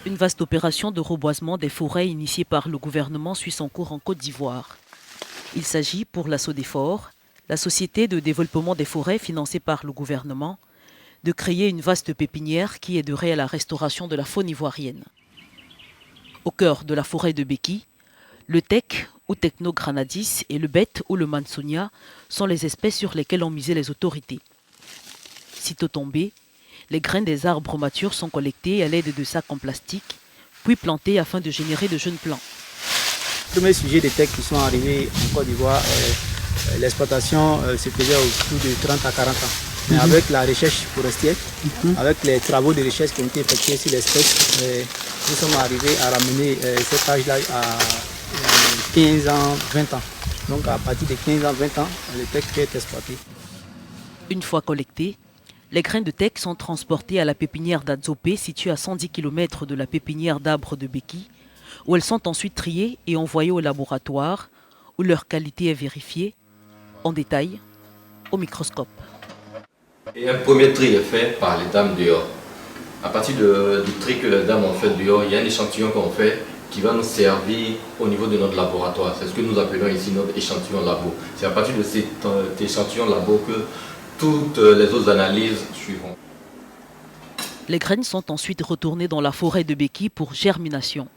Une vaste opération de reboisement des forêts initiée par le gouvernement suit son cours en Côte d'Ivoire. Il s'agit pour la SODEFOR, la société de développement des forêts financée par le gouvernement, de créer une vaste pépinière qui aiderait à la restauration de la faune ivoirienne. Au cœur de la forêt de Béki, le teck ou Technogranadis et le bête ou le mansonia sont les espèces sur lesquelles ont misé les autorités. Sitôt tombées, les graines des arbres matures sont collectées à l'aide de sacs en plastique, puis plantées afin de générer de jeunes plants. Le premier sujet des teck qui sont arrivés en Côte d'Ivoire, l'exploitation se faisait autour de 30 à 40 ans. Mais avec la recherche forestière, avec les travaux de recherche qui ont été effectués sur l'espèce, nous sommes arrivés à ramener cet âge-là à 15 ans, 20 ans. Donc à partir de 15 ans, 20 ans, le teck peut être exploité. Une fois collectées, les graines de teck sont transportées à la pépinière d'Adzopé, située à 110 km de la pépinière d'arbres de Béki, où elles sont ensuite triées et envoyées au laboratoire, où leur qualité est vérifiée en détail au microscope. Et un premier tri est fait par les dames dehors. À partir du tri que les dames ont fait dehors, il y a un échantillon qu'on fait qui va nous servir au niveau de notre laboratoire. C'est ce que nous appelons ici notre échantillon labo. C'est à partir de cet échantillon labo que toutes les autres analyses suivront. Les graines sont ensuite retournées dans la forêt de Béki pour germination.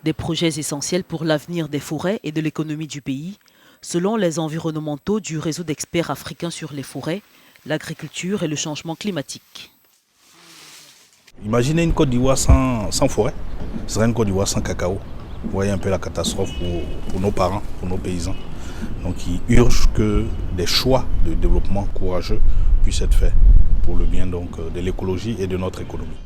Des projets essentiels pour l'avenir des forêts et de l'économie du pays, selon les environnementaux du réseau d'experts africains sur les forêts, l'agriculture et le changement climatique. Imaginez une Côte d'Ivoire sans forêt, ce serait une Côte d'Ivoire sans cacao. Vous voyez un peu la catastrophe pour nos parents, pour nos paysans. Donc il urge que des choix de développement courageux puissent être faits pour le bien donc, de l'écologie et de notre économie.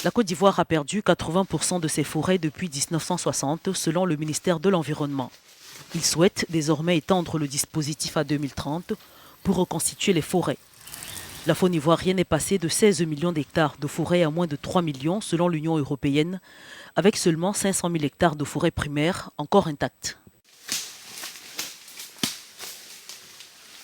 La Côte d'Ivoire a perdu 80% de ses forêts depuis 1960 selon le ministère de l'Environnement. Il souhaite désormais étendre le dispositif à 2030 pour reconstituer les forêts. La faune ivoirienne est passée de 16 millions d'hectares de forêt à moins de 3 millions selon l'Union européenne, avec seulement 500 000 hectares de forêt primaire encore intactes.